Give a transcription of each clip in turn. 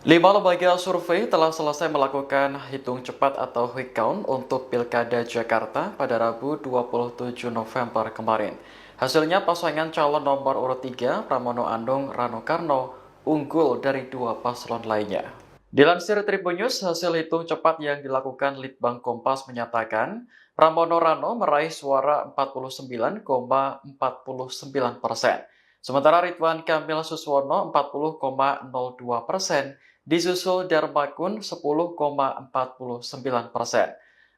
Lima lembaga survei telah selesai melakukan hitung cepat atau quick count untuk Pilkada Jakarta pada Rabu 27 November kemarin. Hasilnya pasangan calon nomor urut 3 Pramono Anung Rano Karno unggul dari dua paslon lainnya. Dilansir Tribun News, hasil hitung cepat yang dilakukan Litbang Kompas menyatakan Pramono Rano meraih suara 49,49%. Sementara Ridwan Kamil Suswono 40,02%, disusul Darmakun 10,49%.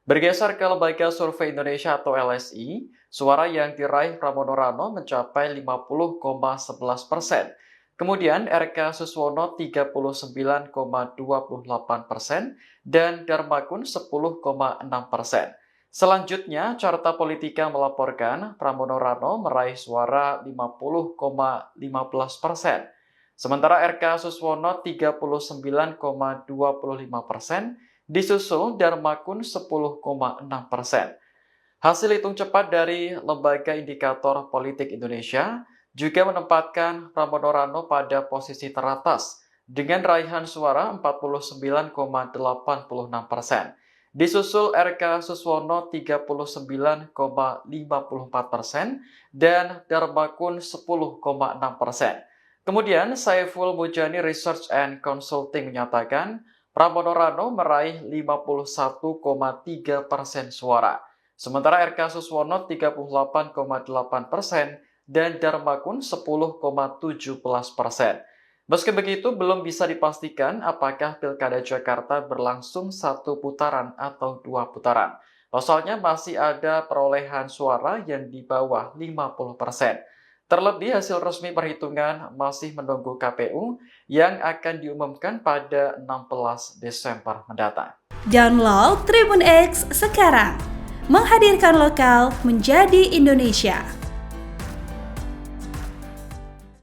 Bergeser ke Lembaga Survei Indonesia atau LSI, suara yang diraih Pramono Rano mencapai 50,11%. Kemudian RK Suswono 39,28% dan Darmakun 10,6%. Selanjutnya, Carta Politika melaporkan Pramono Rano meraih suara 50,15%. Sementara RK Suswono 39,25%, disusul Darmakun 10,6%. Hasil hitung cepat dari Lembaga Indikator Politik Indonesia juga menempatkan Pramono Rano pada posisi teratas dengan raihan suara 49,86%. Disusul RK Suswono 39,54% dan Darmakun 10,6%. Kemudian Saiful Mujani Research and Consulting menyatakan Pramono Rano meraih 51,3% suara. Sementara RK Suswono 38,8% dan Darmakun 10,17%. Meski begitu, belum bisa dipastikan apakah Pilkada Jakarta berlangsung satu putaran atau dua putaran. Pasalnya masih ada perolehan suara yang di bawah 50%. Terlebih hasil resmi perhitungan masih menunggu KPU yang akan diumumkan pada 16 Desember mendatang. Download Tribun X sekarang, menghadirkan lokal menjadi Indonesia.